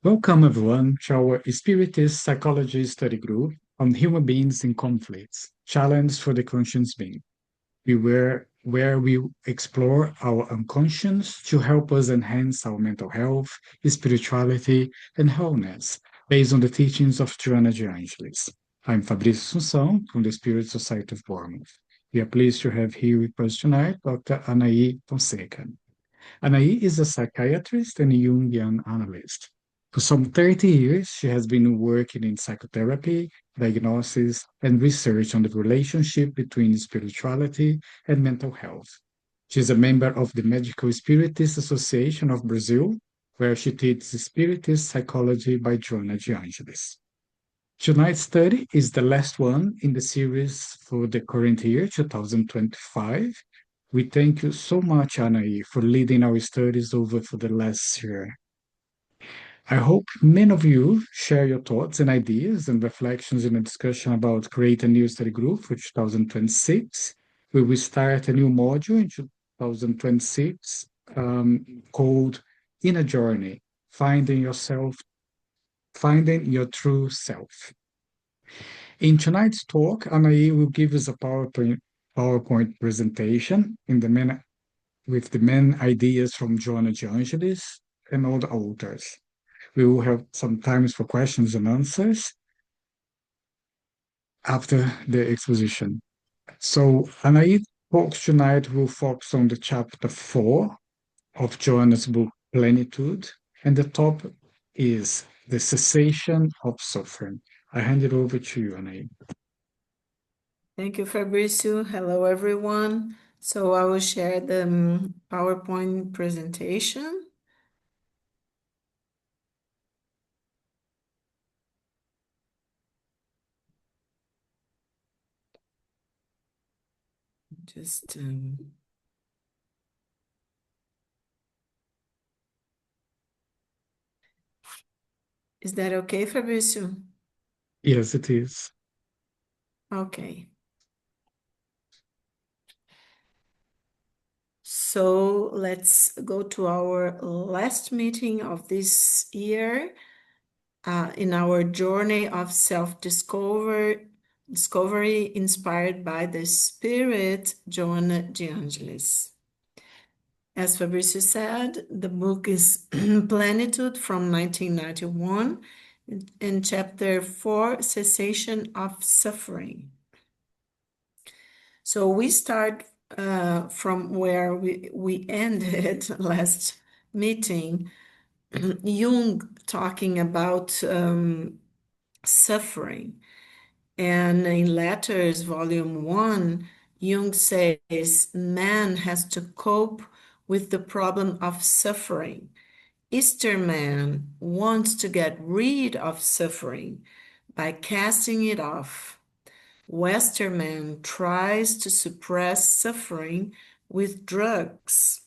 Welcome, everyone, to our Spiritist Psychology Study Group on Human Beings in Conflicts, Challenge for the Conscious Being. Where we explore our unconscious to help us enhance our mental health, spirituality, and wholeness, based on the teachings of Joanna de Angelis. I'm Fabrício Assunção from the Spirit Society of Bournemouth. We are pleased to have here with us tonight Dr. Anahy Fonseca. Anahy is a psychiatrist and Jungian analyst. For some 30 years, she has been working in psychotherapy, diagnosis, and research on the relationship between spirituality and mental health. She is a member of the Medical Spiritist Association of Brazil, where she teaches Spiritist psychology by Joanna de Angelis. Tonight's study is the last one in the series for the current year, 2025. We thank you so much, Anahy, for leading our studies over for the last year. I hope many of you share your thoughts and ideas and reflections in a discussion about create a new study group for 2026. We will start a new module in 2026 called Inner Journey, Finding Yourself, Finding Your True Self. In tonight's talk, Anahy will give us a PowerPoint presentation with the main ideas from Joanna de Angelis and all the authors. We will have some time for questions and answers after the exposition. So Anahy talks tonight will focus on the chapter 4 of Joanna's book, Plenitude, and the topic is the cessation of suffering. I hand it over to you, Anahy. Thank you, Fabrício. Hello, everyone. So I will share the PowerPoint presentation. Just is that okay, Fabrício? Yes, it is. Okay. So let's go to our last meeting of this year in our journey of self-discovery inspired by the Spirit, Joanna de Angelis. As Fabrício said, the book is Plenitude from 1991 in chapter 4, Cessation of Suffering. So we start from where we ended last meeting, Jung talking about suffering. And in Letters, Volume 1, Jung says man has to cope with the problem of suffering. Easterman wants to get rid of suffering by casting it off. Westerman tries to suppress suffering with drugs.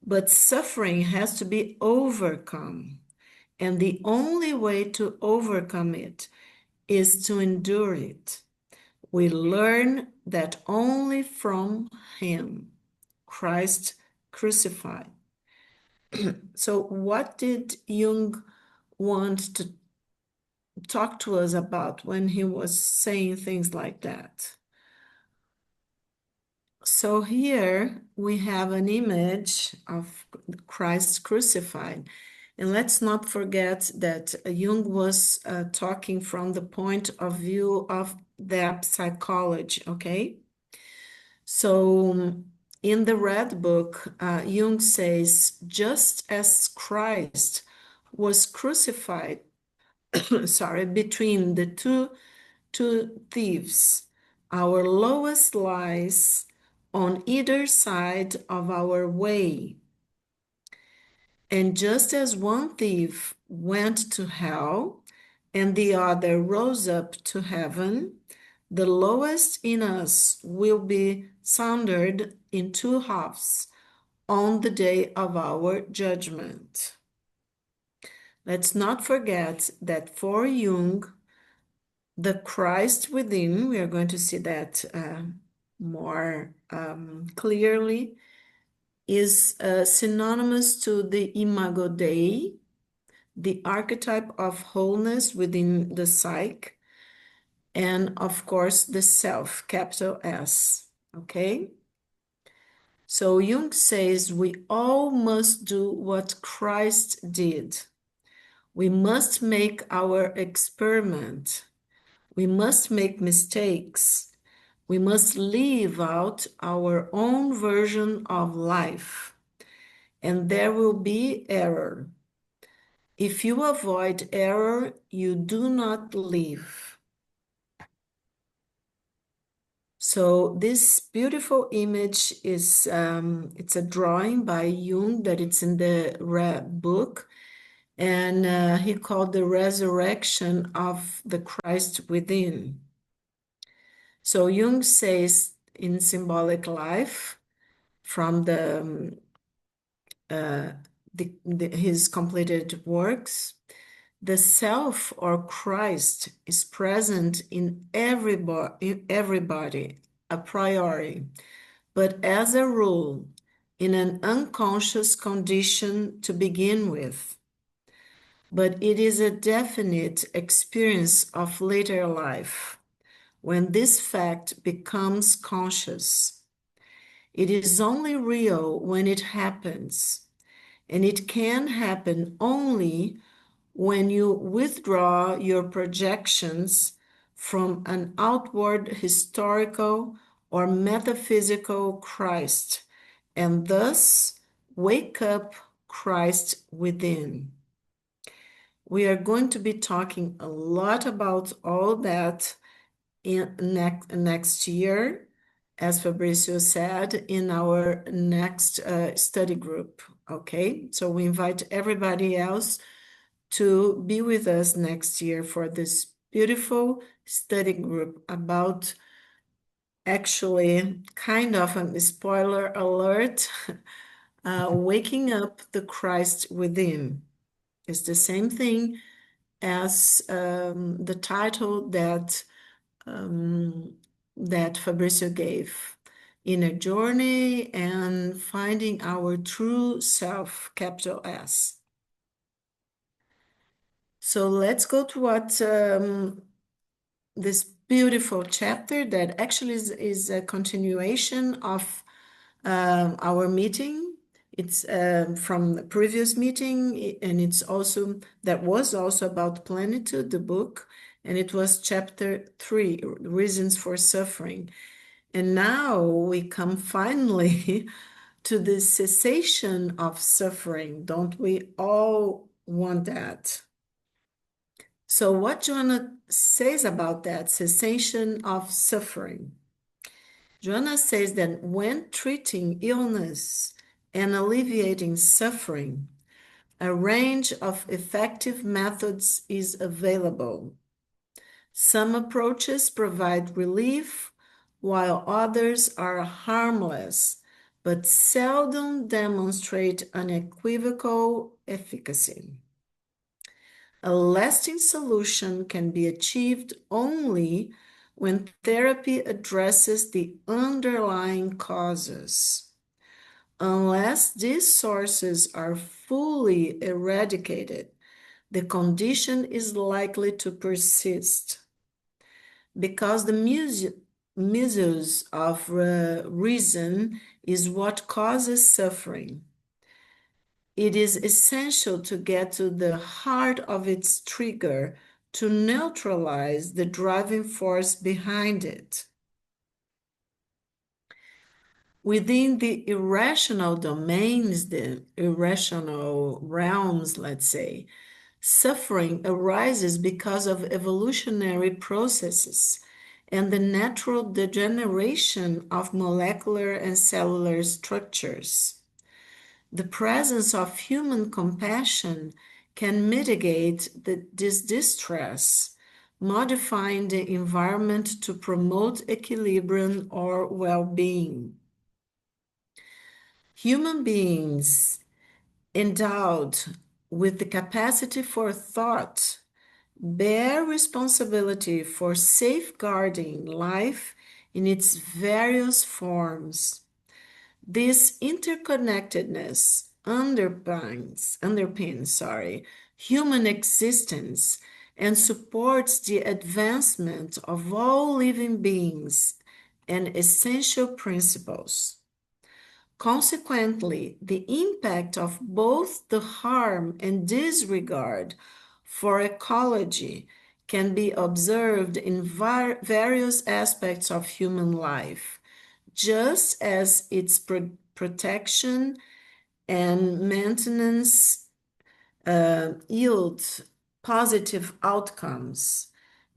But suffering has to be overcome. And the only way to overcome it is to endure it. We learn that only from Him, Christ crucified. So, what did Jung want to talk to us about when he was saying things like that? So, here we have an image of Christ crucified. And let's not forget that Jung was talking from the point of view of that psychology, okay? So in the Red Book, Jung says, just as Christ was crucified, between the two thieves, our lowest lies on either side of our way. And just as one thief went to hell and the other rose up to heaven, the lowest in us will be sundered in two halves on the day of our judgment. Let's not forget that for Jung, the Christ within, we are going to see that more clearly, is synonymous to the Imago Dei, the archetype of wholeness within the psyche, and of course, the self, capital S. Okay? So Jung says we all must do what Christ did. We must make our experiment. We must make mistakes. We must live out our own version of life. And there will be error. If you avoid error, you do not live. So this beautiful image is, it's a drawing by Jung that it's in the book, and he called the resurrection of the Christ within. So Jung says in Symbolic Life, from his completed works, the self or Christ is present in everybody a priori, but as a rule, in an unconscious condition to begin with. But it is a definite experience of later life when this fact becomes conscious. It is only real when it happens, and it can happen only when you withdraw your projections from an outward historical or metaphysical Christ, and thus wake up Christ within. We are going to be talking a lot about all that in next year, as Fabricio said, in our next study group. Okay, so we invite everybody else to be with us next year for this beautiful study group about, actually, kind of a spoiler alert, waking up the Christ within. It's the same thing as the title that that Fabricio gave, Inner Journey and Finding Our True Self, capital S. So let's go to what this beautiful chapter that actually is a continuation of our meeting. It's from the previous meeting, and it's also, that was also about Plenitude, the book, and it was chapter 3, Reasons for Suffering. And now we come finally to the cessation of suffering. Don't we all want that? So what Joanna says about that cessation of suffering? Joanna says that when treating illness and alleviating suffering, a range of effective methods is available. Some approaches provide relief, while others are harmless, but seldom demonstrate unequivocal efficacy. A lasting solution can be achieved only when therapy addresses the underlying causes. Unless these sources are fully eradicated, the condition is likely to persist. Because the misuse of reason is what causes suffering, it is essential to get to the heart of its trigger to neutralize the driving force behind it. Within the irrational domains, the irrational realms, let's say, suffering arises because of evolutionary processes and the natural degeneration of molecular and cellular structures. The presence of human compassion can mitigate this distress, modifying the environment to promote equilibrium or well-being. Human beings endowed with the capacity for thought bear responsibility for safeguarding life in its various forms. This interconnectedness underpins human existence and supports the advancement of all living beings and essential principles. Consequently, the impact of both the harm and disregard for ecology can be observed in various aspects of human life, just as its protection and maintenance yield positive outcomes.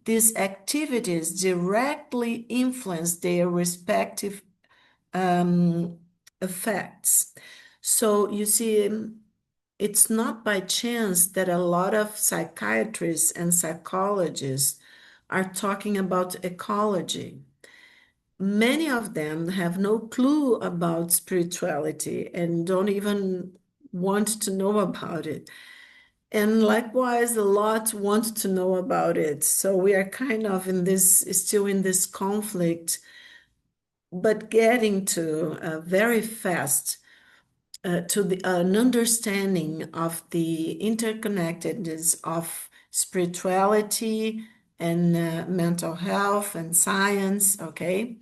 These activities directly influence their respective um, effects. So you see, it's not by chance that a lot of psychiatrists and psychologists are talking about ecology. Many of them have no clue about spirituality and don't even want to know about it. And likewise, a lot want to know about it. So we are kind of in this, still in this conflict, but getting to very fast to an understanding of the interconnectedness of spirituality and mental health and science, okay?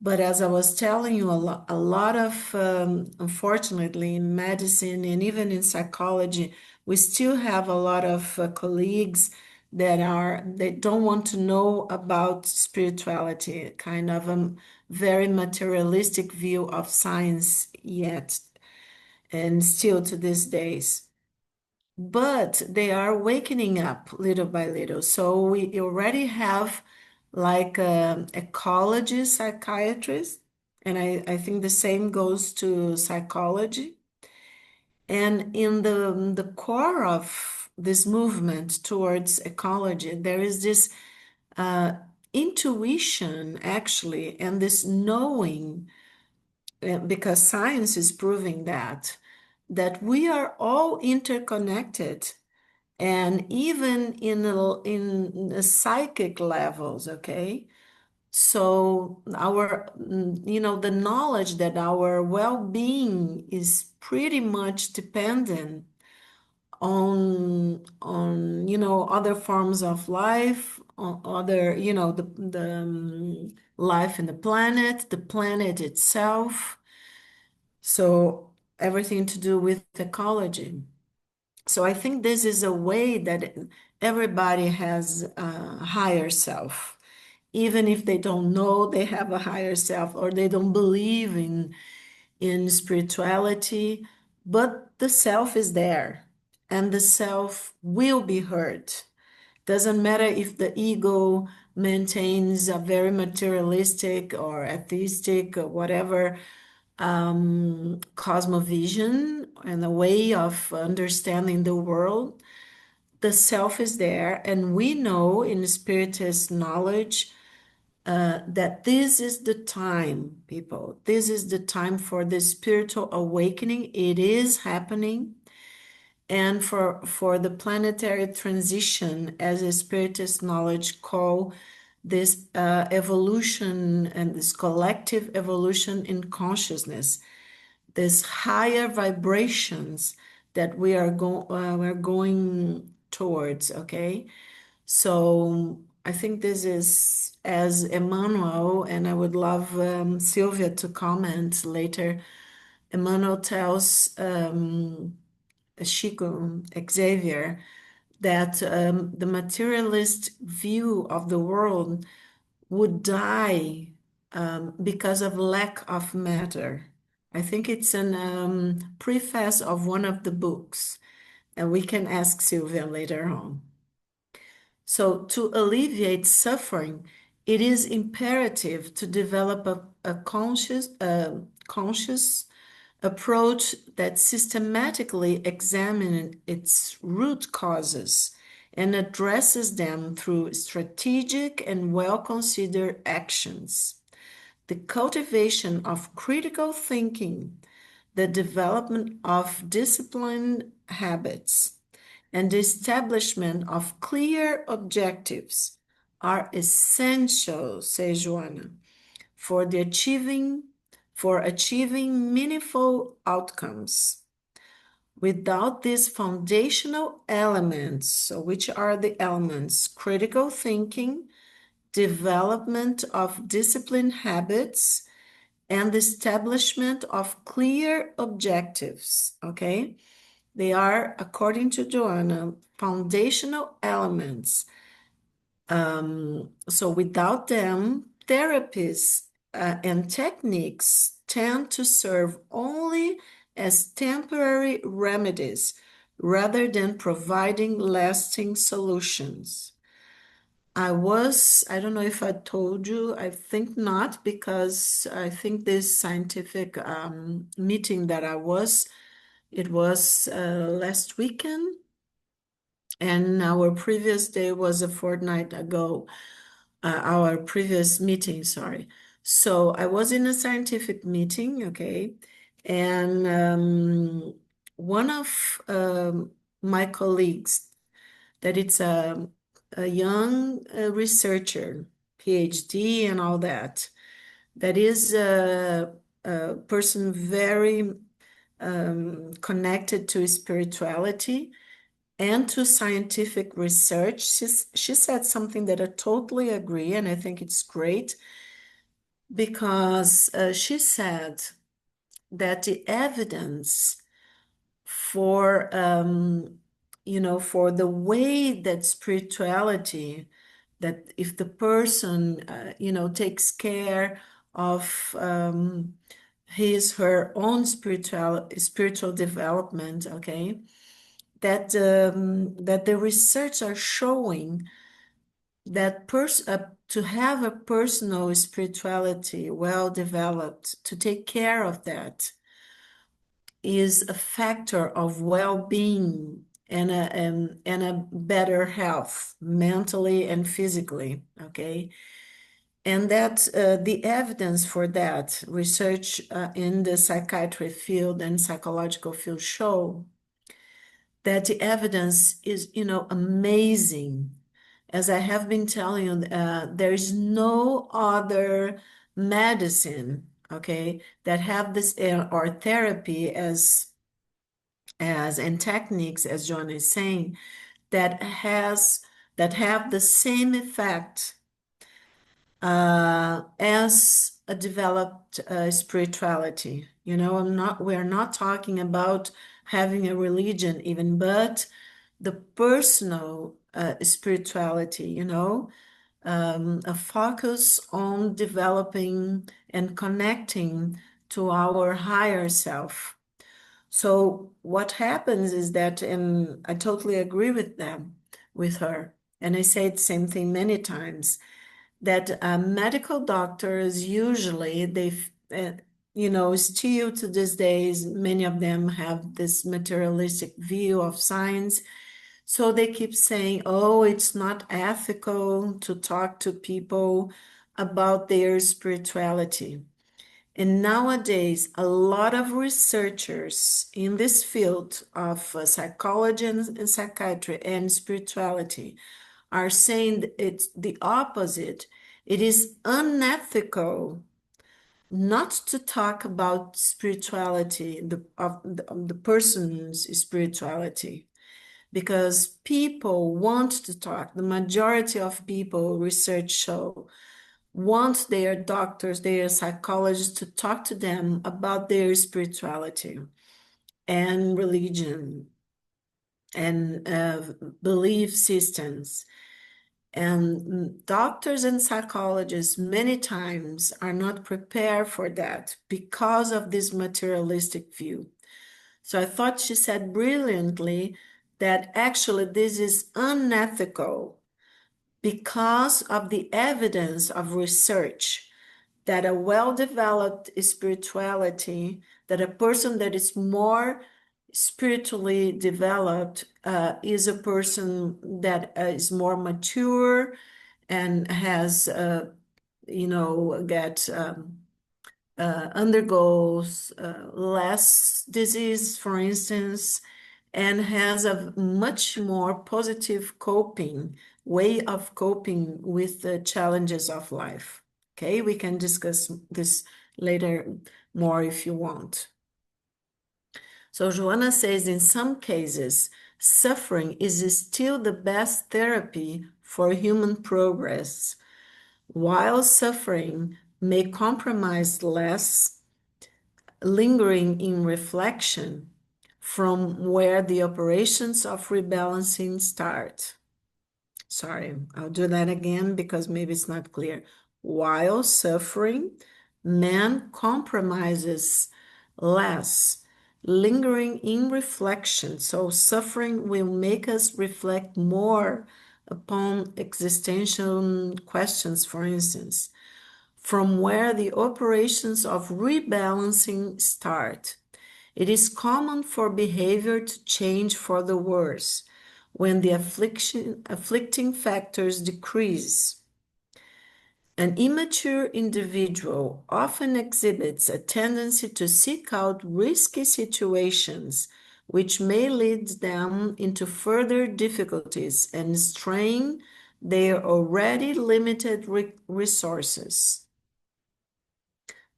But as I was telling you, a lot of, unfortunately, in medicine and even in psychology, we still have a lot of colleagues they don't want to know about spirituality, kind of a very materialistic view of science yet, and still to these days. But they are wakening up little by little. So we already have like ecology psychiatrists, and I think the same goes to psychology. And in the core of this movement towards ecology, there is this uh, intuition actually, and this knowing, because science is proving that we are all interconnected, and even in the psychic levels, okay? So the knowledge that our well-being is pretty much dependent on other forms of life, on other, the life in the planet itself. So everything to do with ecology. So I think this is a way that everybody has a higher self, even if they don't know they have a higher self or they don't believe in spirituality, but the self is there and the self will be heard. Doesn't matter if the ego maintains a very materialistic or atheistic or whatever cosmovision and a way of understanding the world. The self is there, and we know in spiritist knowledge that this is the time, people. This is the time for the spiritual awakening. It is happening. And for the planetary transition, as a spiritist knowledge call this evolution and this collective evolution in consciousness, these higher vibrations that we're going towards, okay? So I think this is as Emmanuel, and I would love Sylvia to comment later. Emmanuel tells Chico Xavier that the materialist view of the world would die because of lack of matter. I think it's an preface of one of the books, and we can ask Sylvia later on. So, to alleviate suffering, it is imperative to develop a conscious approach that systematically examines its root causes and addresses them through strategic and well-considered actions. The cultivation of critical thinking, the development of disciplined habits, and the establishment of clear objectives are essential, says Joanna, for achieving meaningful outcomes. Without these foundational elements, so which are the elements? Critical thinking, development of disciplined habits, and the establishment of clear objectives, okay? They are, according to Joanna, foundational elements. So without them, therapies and techniques tend to serve only as temporary remedies rather than providing lasting solutions. I don't know if I told you, I think not, because I think this scientific meeting that it was last weekend, and our previous day was a fortnight ago, our previous meeting, sorry. So I was in a scientific meeting, okay, and one of my colleagues, that it's a young researcher, PhD and all that, that is a person very connected to spirituality and to scientific research. She said something that I totally agree, and I think it's great because she said that the evidence for for the way that spirituality, that if the person takes care of her own spiritual development, okay, that the research are showing that to have a personal spirituality well developed, to take care of that, is a factor of well-being and a better health, mentally and physically, okay? And that the evidence for that research in the psychiatry field and psychological field show that the evidence is, amazing. As I have been telling you, there is no other medicine, okay, that have this or therapy as and techniques, as John is saying, that have the same effect as a developed spirituality. We're not talking about having a religion even, but the personal spirituality, a focus on developing and connecting to our higher self. So what happens is that, and I totally agree with her, and I say the same thing many times, that medical doctors usually still to these days, many of them have this materialistic view of science. So they keep saying, oh, it's not ethical to talk to people about their spirituality. And nowadays, a lot of researchers in this field of psychology and psychiatry and spirituality are saying it's the opposite. It is unethical not to talk about spirituality, of the person's spirituality, because people want to talk. The majority of people, research show, want their doctors, their psychologists to talk to them about their spirituality and religion and belief systems. And doctors and psychologists many times are not prepared for that because of this materialistic view. So I thought she said brilliantly that actually this is unethical because of the evidence of research that a well-developed spirituality, that a person that is more spiritually developed is a person that is more mature and has, get undergoes less disease, for instance, and has a much more positive way of coping with the challenges of life. Okay, we can discuss this later more if you want. So Joanna says, in some cases, suffering is still the best therapy for human progress. While suffering may compromise less, lingering in reflection from where the operations of rebalancing start. Sorry, I'll do that again because maybe it's not clear. While suffering, man compromises less, lingering in reflection. So, suffering will make us reflect more upon existential questions, for instance, from where the operations of rebalancing start. It is common for behavior to change for the worse when the afflicting factors decrease. An immature individual often exhibits a tendency to seek out risky situations, which may lead them into further difficulties and strain their already limited resources.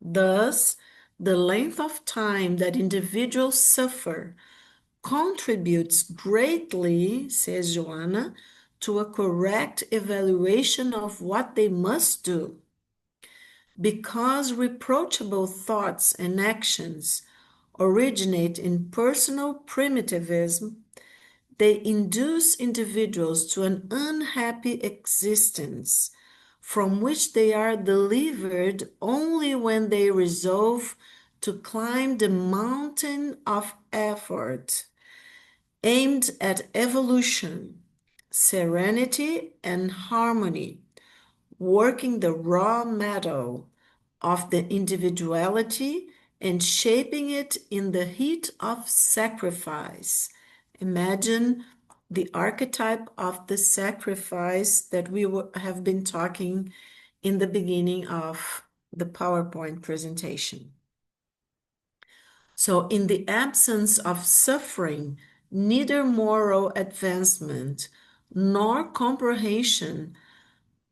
Thus, the length of time that individuals suffer contributes greatly, says Joanna, to a correct evaluation of what they must do. Because reproachable thoughts and actions originate in personal primitivism, they induce individuals to an unhappy existence from which they are delivered only when they resolve to climb the mountain of effort aimed at evolution, serenity, and harmony, working the raw metal of the individuality and shaping it in the heat of sacrifice. Imagine the archetype of the sacrifice that we have been talking in the beginning of the PowerPoint presentation. So, in the absence of suffering, neither moral advancement nor comprehension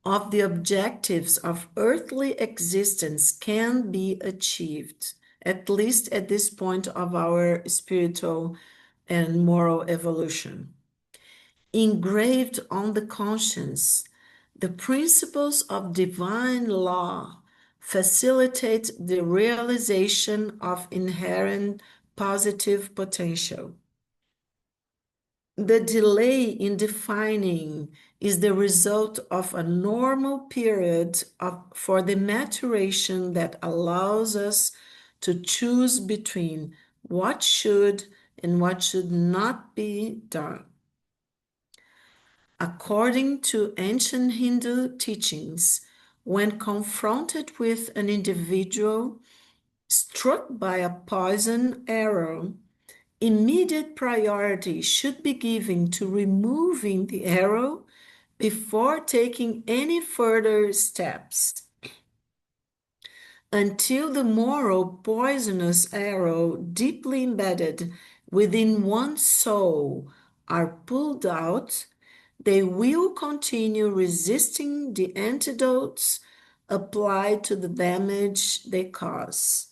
of the objectives of earthly existence can be achieved, at least at this point of our spiritual and moral evolution. Engraved on the conscience, the principles of divine law facilitate the realization of inherent positive potential. The delay in defining is the result of a normal period for the maturation that allows us to choose between what should and what should not be done. According to ancient Hindu teachings, when confronted with an individual struck by a poison arrow, immediate priority should be given to removing the arrow before taking any further steps. Until the moral poisonous arrow deeply embedded within one's soul are pulled out, they will continue resisting the antidotes applied to the damage they cause,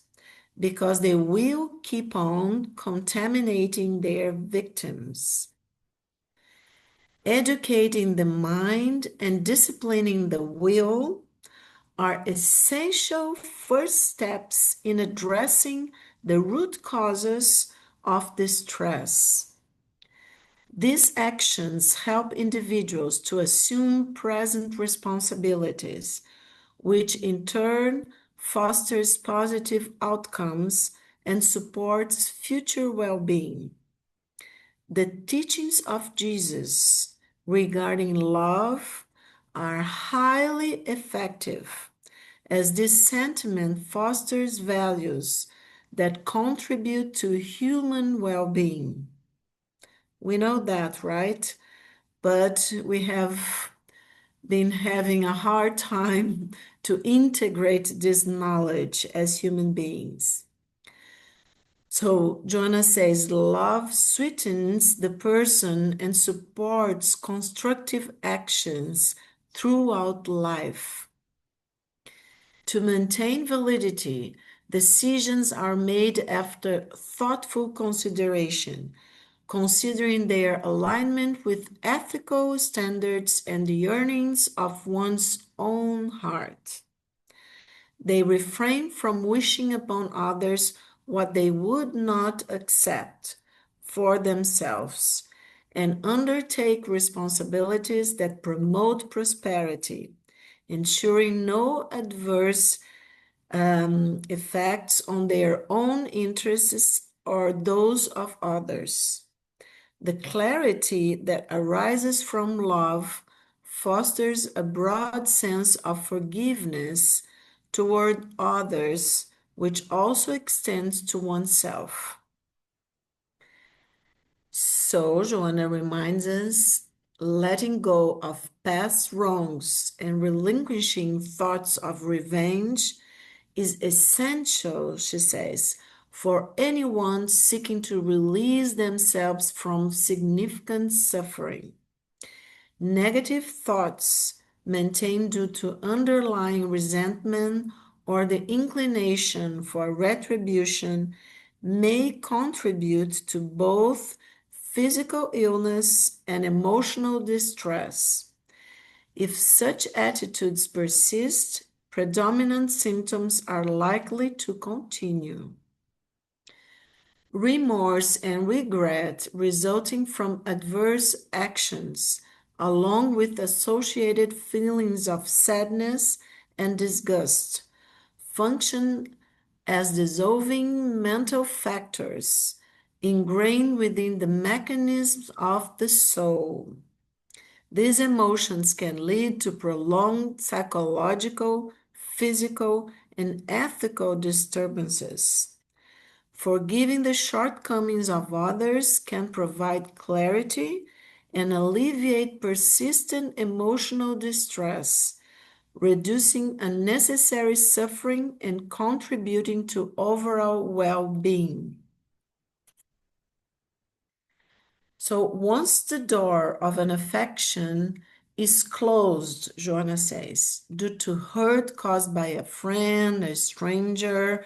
because they will keep on contaminating their victims. Educating the mind and disciplining the will are essential first steps in addressing the root causes of distress. These actions help individuals to assume present responsibilities, which in turn fosters positive outcomes and supports future well-being. The teachings of Jesus regarding love are highly effective, as this sentiment fosters values that contribute to human well-being. We know that, right? But we have been having a hard time to integrate this knowledge as human beings. So Joanna says, love sweetens the person and supports constructive actions throughout life. To maintain validity, Decisions are made after thoughtful consideration, considering their alignment with ethical standards and the yearnings of one's own heart. They refrain from wishing upon others what they would not accept for themselves and undertake responsibilities that promote prosperity, ensuring no adverse effects on their own interests or those of others. The clarity that arises from love fosters a broad sense of forgiveness toward others, which also extends to oneself. So, Joanna reminds us letting go of past wrongs and relinquishing thoughts of revenge is essential, she says, for anyone seeking to release themselves from significant suffering. Negative thoughts maintained due to underlying resentment or the inclination for retribution may contribute to both physical illness and emotional distress. If such attitudes persist, predominant symptoms are likely to continue. Remorse and regret resulting from adverse actions, along with associated feelings of sadness and disgust, function as dissolving mental factors ingrained within the mechanisms of the soul. These emotions can lead to prolonged psychological, physical, and ethical disturbances. Forgiving the shortcomings of others can provide clarity and alleviate persistent emotional distress, reducing unnecessary suffering and contributing to overall well being. So, once the door of an affection is closed, Joanna says, due to hurt caused by a friend, a stranger,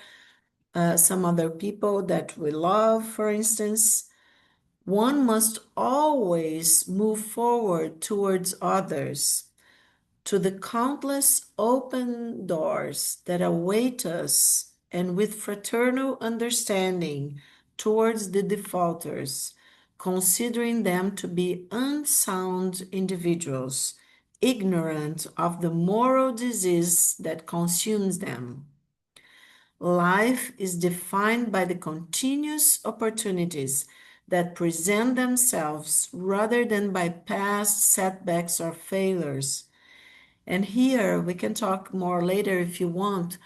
some other people that we love, for instance, one must always move forward towards others, to the countless open doors that await us, and with fraternal understanding towards the defaulters, considering them to be unsound individuals, ignorant of the moral disease that consumes them. Life is defined by the continuous opportunities that present themselves rather than by past setbacks or failures. And here we can talk more later if you want,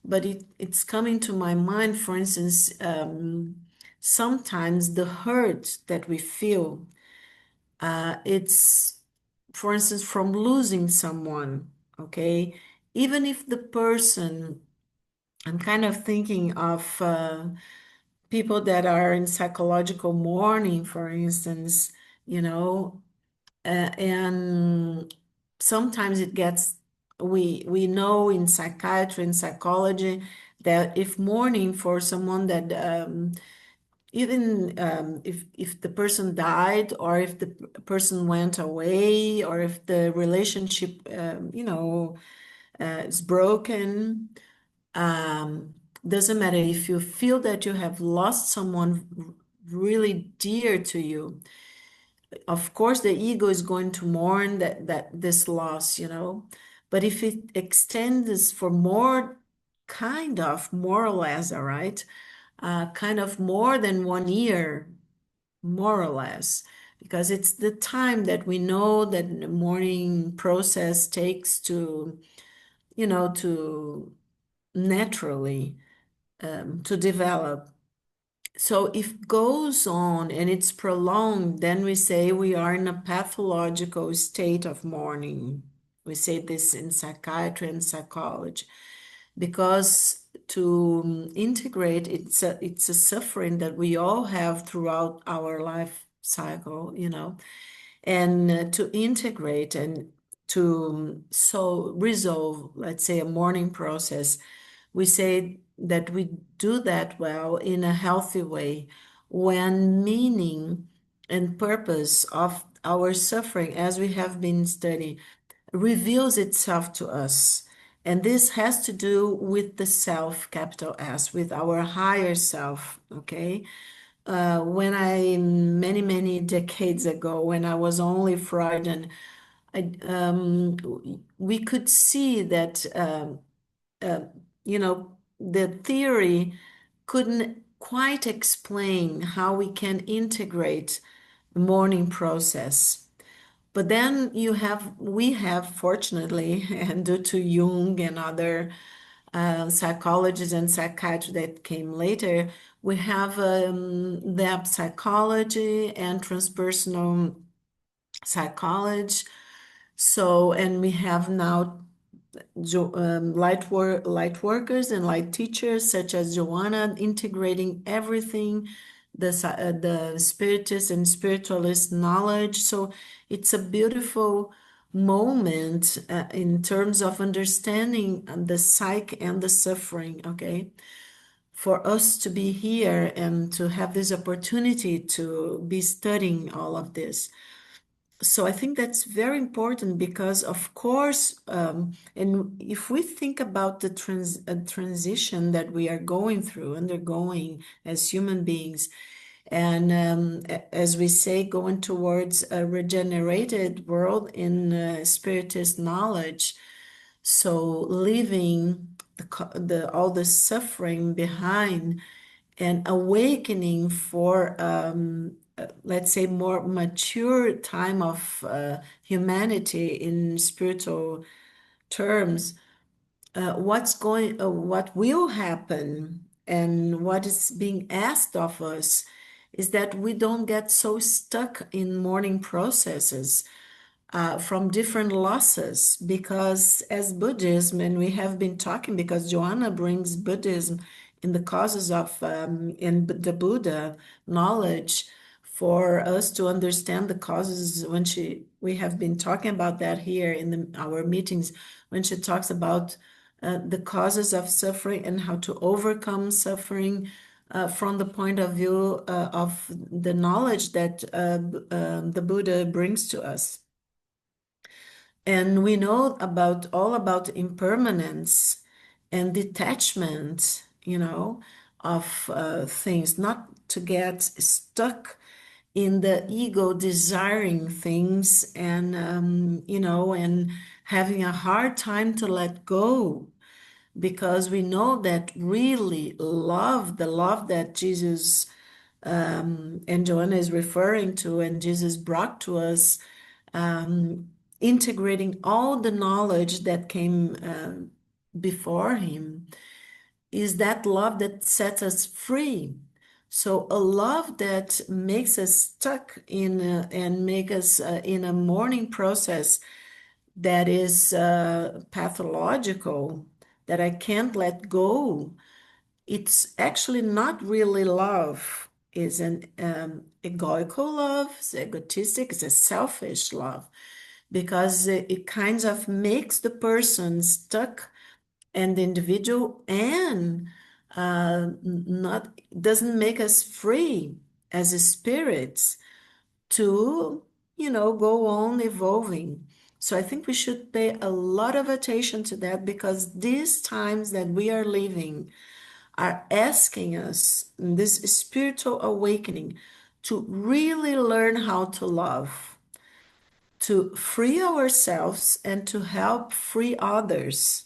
but it's coming to my mind, for instance, sometimes the hurt that we feel, it's, for instance, from losing someone, okay? Even if the person, I'm kind of thinking of people that are in psychological mourning, for instance, you know, and sometimes it gets, we know in psychiatry and psychology that if mourning for someone that even if the person died or if the person went away or if the relationship is broken, doesn't matter if you feel that you have lost someone really dear to you. Of course, the ego is going to mourn that this loss, but if it extends for more, kind of more or less, all right, kind of more than 1 year, more or less, because it's the time that we know that the mourning process takes to, to naturally to develop. So if it goes on and it's prolonged, then we say we are in a pathological state of mourning. We say this in psychiatry and psychology because to integrate, it's a suffering that we all have throughout our life cycle, and to integrate and to so resolve, let's say, a mourning process, we say that we do that well in a healthy way when meaning and purpose of our suffering, as we have been studying, reveals itself to us. And this has to do with the self, capital S, with our higher self, okay? When many decades ago, when I was only Freudian, we could see that, the theory couldn't quite explain how we can integrate the mourning process. But then we have, fortunately, and due to Jung and other psychologists and psychiatry that came later, we have depth psychology and transpersonal psychology. So, and we have now light workers and light teachers such as Joanna integrating everything, the spiritist and spiritualist knowledge. So it's a beautiful moment in terms of understanding the psyche and the suffering, okay? For us to be here and to have this opportunity to be studying all of this. So I think that's very important because, of course, and if we think about the transition that we are going through, undergoing as human beings, and as we say, going towards a regenerated world in spiritist knowledge, so leaving all the suffering behind and awakening for, let's say, more mature time of humanity in spiritual terms, what will happen and what is being asked of us is that we don't get so stuck in mourning processes from different losses, because as Buddhism, and we have been talking because Joanna brings Buddhism in the causes of in the Buddha knowledge for us to understand the causes. We have been talking about that here in our meetings when she talks about the causes of suffering and how to overcome suffering from the point of view of the knowledge that the Buddha brings to us. And we know about all about impermanence and detachment, of things, not to get stuck in the ego desiring things and, and having a hard time to let go, because we know that really the love that Jesus and Joanna is referring to and Jesus brought to us, integrating all the knowledge that came before him, is that love that sets us free. So a love that makes us stuck in and make us in a mourning process that is pathological, that I can't let go. It's actually not really love. It's an egoical love, it's egotistic, it's a selfish love, because it kind of makes the person stuck and the individual, and not doesn't make us free as spirits to, go on evolving. So I think we should pay a lot of attention to that, because these times that we are living are asking us in this spiritual awakening to really learn how to love, to free ourselves and to help free others,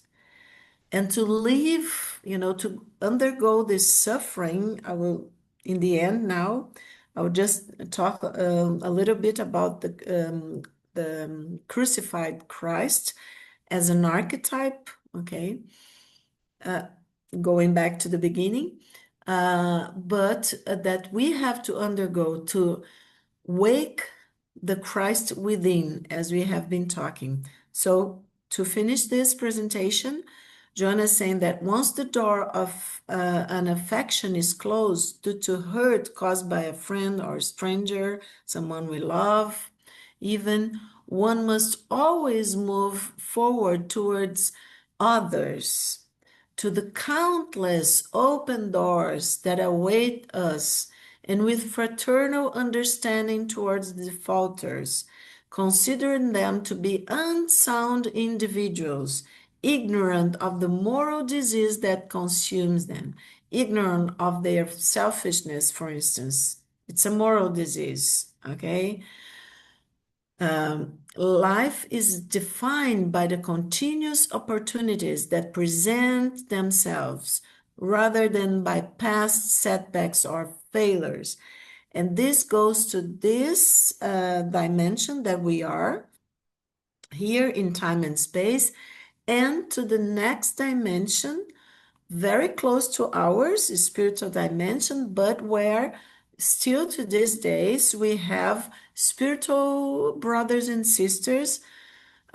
and to live, to undergo this suffering. I will, in the end now, I will just talk a little bit about the crucified Christ as an archetype, okay? Going back to the beginning, but that we have to undergo to wake the Christ within, as we have been talking. So to finish this presentation, John is saying that once the door of an affection is closed due to hurt caused by a friend or stranger, someone we love, even, one must always move forward towards others to the countless open doors that await us, and with fraternal understanding towards the defaulters, considering them to be unsound individuals, ignorant of the moral disease that consumes them, ignorant of their selfishness, for instance. It's a moral disease, okay? Life is defined by the continuous opportunities that present themselves rather than by past setbacks or failures. And this goes to this dimension that we are here in time and space, and to the next dimension, very close to ours, spiritual dimension, but where still to these days we have spiritual brothers and sisters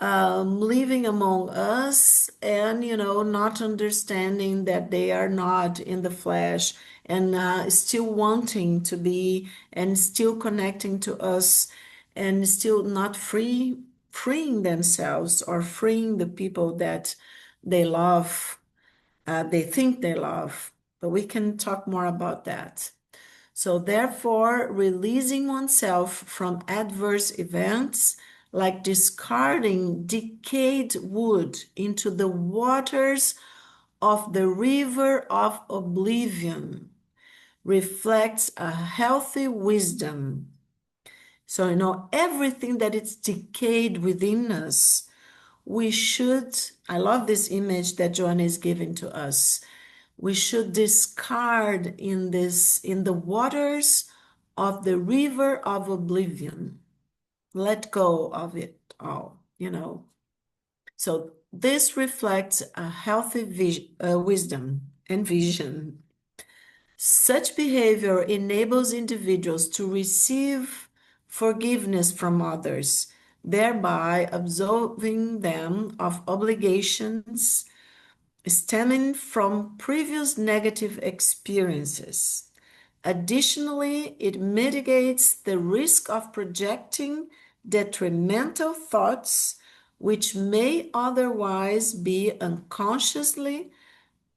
living among us, and not understanding that they are not in the flesh, and still wanting to be, and still connecting to us, and still not freeing themselves or freeing the people that they love, they think they love. But we can talk more about that. So, therefore, releasing oneself from adverse events, like discarding decayed wood into the waters of the river of oblivion, reflects a healthy wisdom. So, everything that is decayed within us, we should, I love this image that Joanna is giving to us. We should discard in the waters of the river of oblivion. Let go of it all. So this reflects a healthy wisdom and vision. Such behavior enables individuals to receive forgiveness from others, thereby absolving them of obligations stemming from previous negative experiences. Additionally, it mitigates the risk of projecting detrimental thoughts, which may otherwise be unconsciously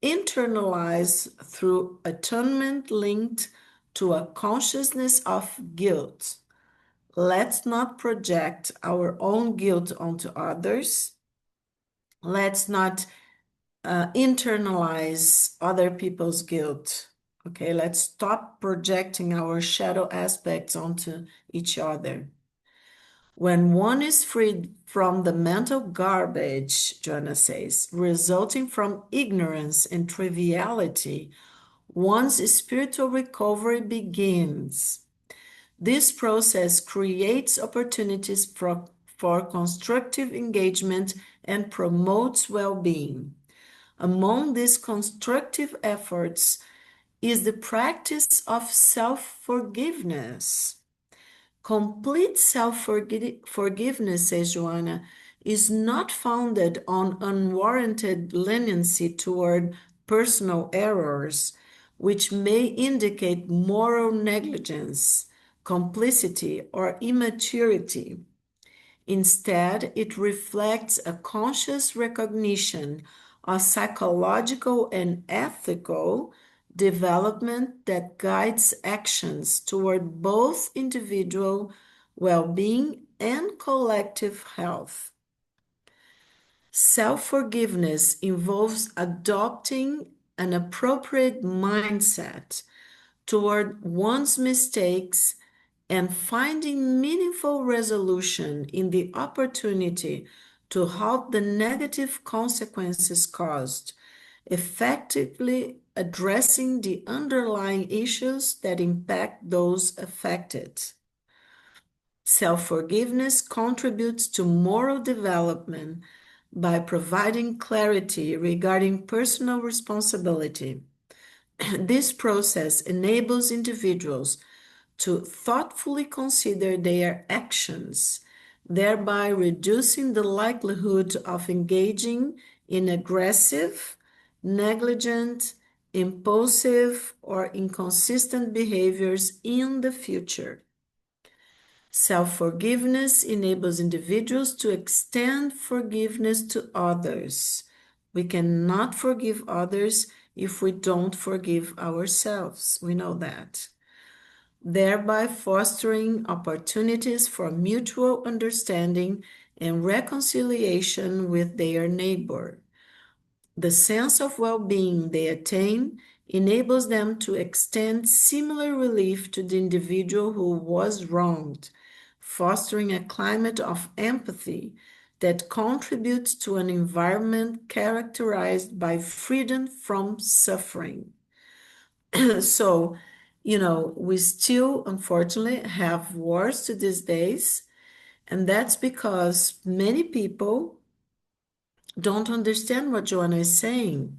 internalized through atonement linked to a consciousness of guilt. Let's not project our own guilt onto others. Let's not internalize other people's guilt. Okay, let's stop projecting our shadow aspects onto each other. When one is freed from the mental garbage, Joanna says, resulting from ignorance and triviality, one's spiritual recovery begins. This process creates opportunities for constructive engagement and promotes well-being. Among these constructive efforts is the practice of self-forgiveness. Complete self-forgiveness, says Joanna, is not founded on unwarranted leniency toward personal errors, which may indicate moral negligence, complicity, or immaturity. Instead, it reflects a conscious recognition of psychological and ethical development that guides actions toward both individual well-being and collective health. Self-forgiveness involves adopting an appropriate mindset toward one's mistakes and finding meaningful resolution in the opportunity to halt the negative consequences caused, effectively addressing the underlying issues that impact those affected. Self-forgiveness contributes to moral development by providing clarity regarding personal responsibility. This process enables individuals to thoughtfully consider their actions, thereby reducing the likelihood of engaging in aggressive, negligent, impulsive, or inconsistent behaviors in the future. Self-forgiveness enables individuals to extend forgiveness to others, We cannot forgive others if we don't forgive ourselves. We know that. Thereby fostering opportunities for mutual understanding and reconciliation with their neighbor. The sense of well being they attain enables them to extend similar relief to the individual who was wronged, fostering a climate of empathy that contributes to an environment characterized by freedom from suffering. So, we still unfortunately have wars to these days, and that's because many people don't understand what Joanna is saying.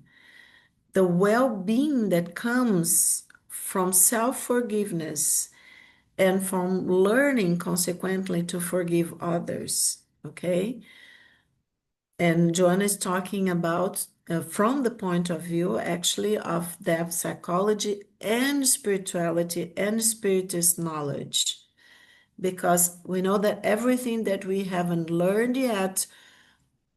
The well being that comes from self forgiveness and from learning consequently to forgive others. Okay. And Joanna is talking about from the point of view actually of depth psychology and spirituality and spiritist knowledge. Because we know that everything that we haven't learned yet,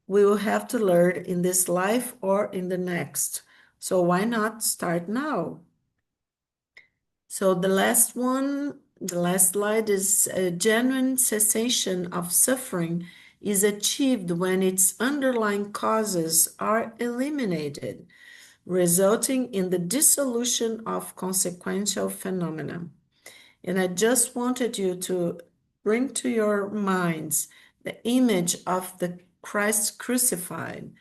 we will have to learn in this life or in the next. So why not start now? So the last one, the last slide is a genuine cessation of suffering is achieved when its underlying causes are eliminated, resulting in the dissolution of consequential phenomena. And I just wanted you to bring to your minds the image of the Christ crucified,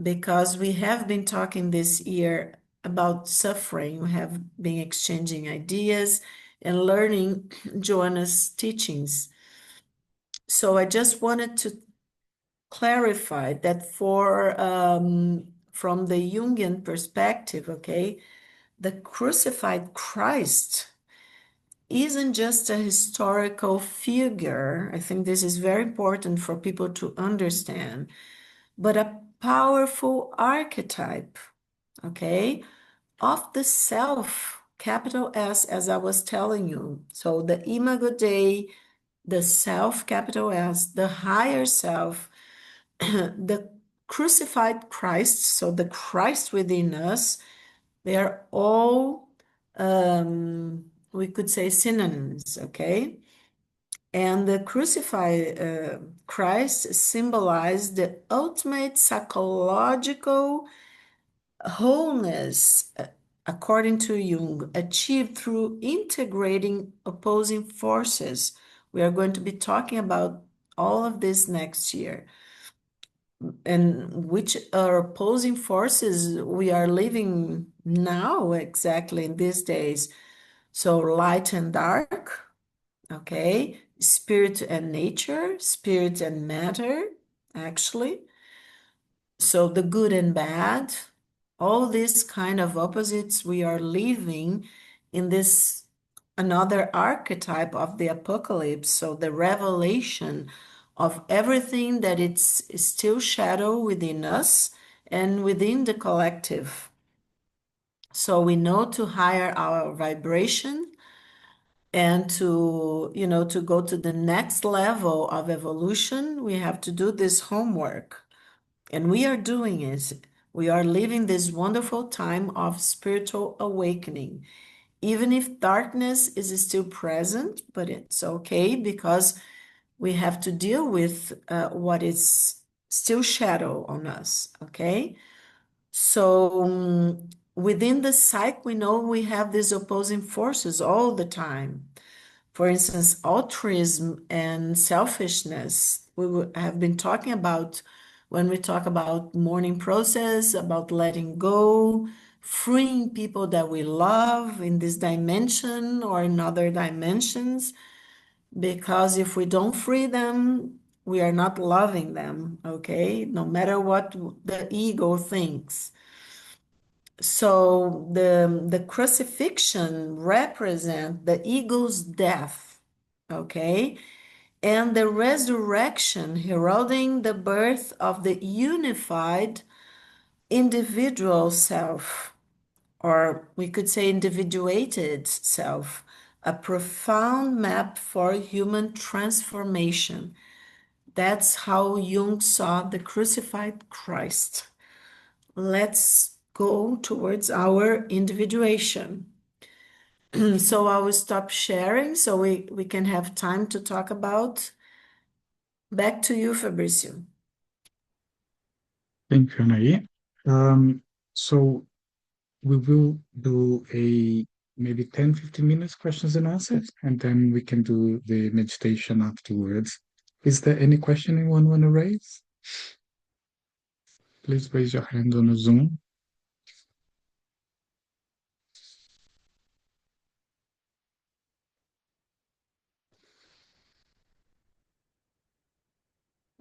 because we have been talking this year about suffering. We have been exchanging ideas and learning Joanna's teachings. So I just wanted to clarify that from the Jungian perspective, okay, the crucified Christ isn't just a historical figure. I think this is very important for people to understand, but a powerful archetype, okay, of the self, capital S, as I was telling you. So the imago Dei, the self, capital S, the higher self, the crucified Christ, so the Christ within us, they are all, we could say, synonyms, okay? And the crucified Christ symbolized the ultimate psychological wholeness, according to Jung, achieved through integrating opposing forces. We are going to be talking about all of this next year. And which are opposing forces we are living now exactly in these days. So light and dark, okay, spirit and nature, spirit and matter, actually. So the good and bad, all these kind of opposites, we are living in this another archetype of the apocalypse. So the revelation of everything that it's still shadow within us and within the collective. So we know to higher our vibration and to go to the next level of evolution, we have to do this homework. And we are doing it. We are living this wonderful time of spiritual awakening. Even if darkness is still present, but it's okay because we have to deal with what is still shadow on us, okay? So within the psyche, we know we have these opposing forces all the time. For instance, altruism and selfishness, have been talking about when we talk about mourning process, about letting go, freeing people that we love in this dimension or in other dimensions, because if we don't free them, we are not loving them, okay? No matter what the ego thinks. So the crucifixion represent the ego's death, okay? And the resurrection heralding the birth of the unified individual self, or we could say individuated self, a profound map for human transformation. That's how Jung saw the crucified Christ. let's go towards our individuation. So I will stop sharing so we can have time to talk about. Back to you, Fabricio. Thank you, Anahy. So we will do a maybe 10, 15 minutes questions and answers, and then we can do the meditation afterwards. Is there any question anyone want to raise? Please raise your hand on the Zoom.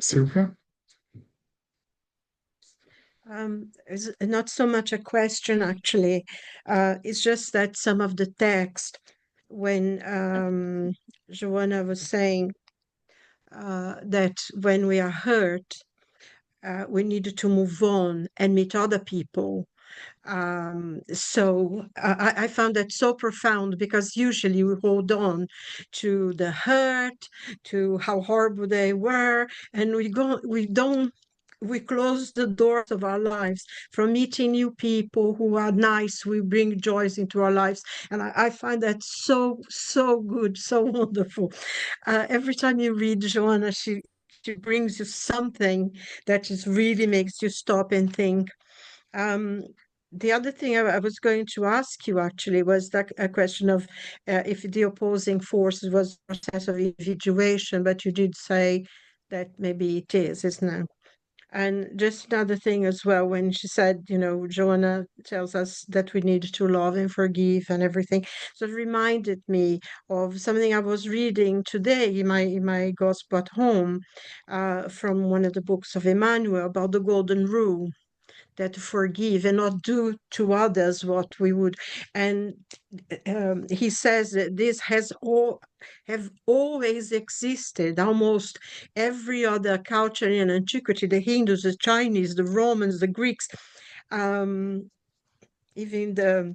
Sylvia? It's not so much a question, actually. It's just that some of the text, when Joanna was saying that when we are hurt, we need to move on and meet other people. So I found that so profound, because usually we hold on to the hurt, to how horrible they were, and we close the doors of our lives from meeting new people who are nice. We bring joys into our lives. And I find that so, so good, so wonderful. Every time you read Joanna, she brings you something that just really makes you stop and think. Um, the other thing I was going to ask you actually was that a question of if the opposing forces was a process of individuation, but you did say that maybe it is, isn't it? And just another thing as well, when she said, Joanna tells us that we need to love and forgive and everything. So it reminded me of something I was reading today in my gospel at home, from one of the books of Emmanuel, about the golden rule, that to forgive and not do to others what we would. And he says that this have always existed. Almost every other culture in antiquity, the Hindus, the Chinese, the Romans, the Greeks, even the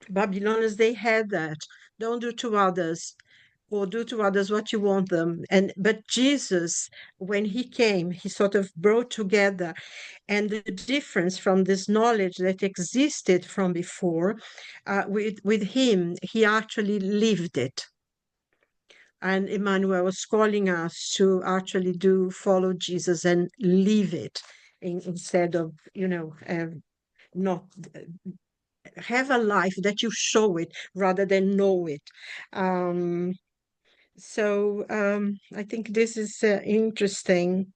Babylonians, they had that. Don't do to others, or do to others what you want them. But Jesus, when he came, he sort of brought together, and the difference from this knowledge that existed from before, with him, he actually lived it. And Emmanuel was calling us to actually follow Jesus and live it, instead of, not have a life that you show it rather than know it. I think this is interesting.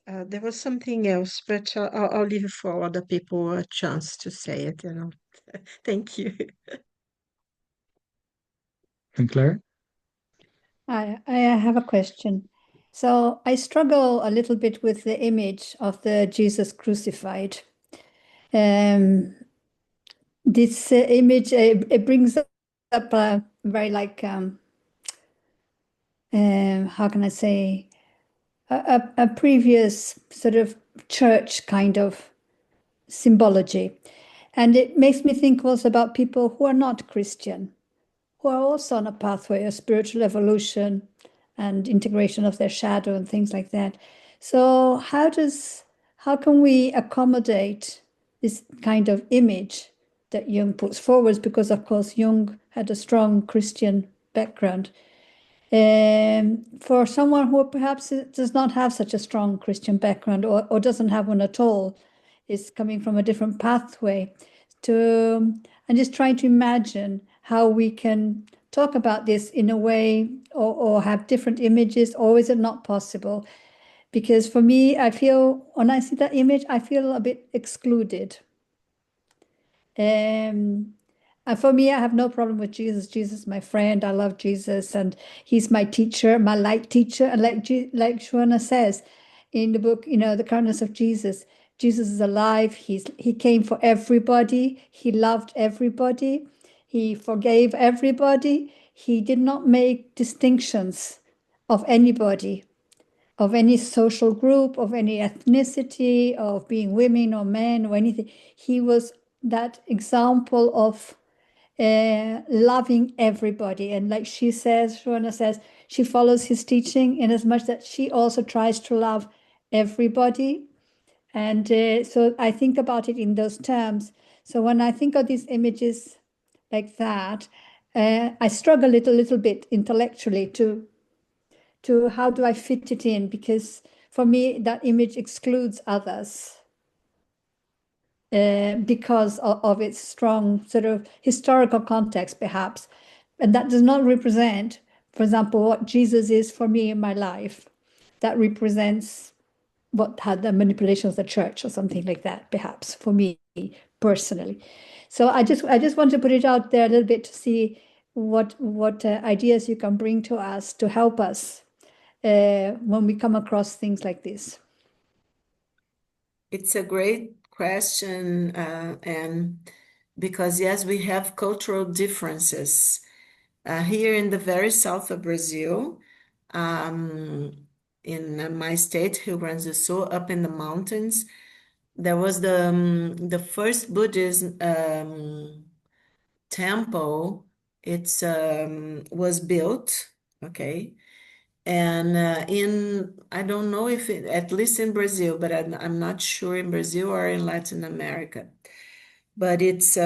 There was something else, but I'll leave it for other people a chance to say it. Thank you. And Claire? I have a question. So I struggle a little bit with the image of the Jesus crucified. This image, it brings up a very how can I say, a previous sort of church kind of symbology. And it makes me think also about people who are not Christian, who are also on a pathway of spiritual evolution and integration of their shadow and things like that. So how can we accommodate this kind of image that Jung puts forward? Because of course Jung had a strong Christian background. For someone who perhaps does not have such a strong Christian background, or doesn't have one at all, is coming from a different pathway, and just trying to imagine how we can talk about this in a way, or have different images, or is it not possible? Because for me, I feel, when I see that image, I feel a bit excluded. And for me, I have no problem with Jesus. Jesus is my friend. I love Jesus, and he's my teacher, my light teacher. And like Joanna says in the book, The Kindness of Jesus, Jesus is alive. He came for everybody. He loved everybody. He forgave everybody. He did not make distinctions of anybody, of any social group, of any ethnicity, of being women or men or anything. He was that example of loving everybody. And like she says, Shona says, she follows his teaching in as much that she also tries to love everybody. And so I think about it in those terms. So when I think of these images like that, I struggle a little bit intellectually to how do I fit it in, because for me that image excludes others because of its strong sort of historical context, perhaps, and that does not represent, for example, what Jesus is for me in my life. That represents what had the manipulation of the church or something like that, perhaps for me personally. So I just want to put it out there a little bit to see what ideas you can bring to us to help us when we come across things like this. It's a great question, and because yes, we have cultural differences. Here in the very south of Brazil, in my state, Rio Grande do Sul, up in the mountains, there was the first Buddhist temple. It's was built, okay, and I don't know if it, at least in Brazil, but I'm not sure in Brazil or in Latin America. But it's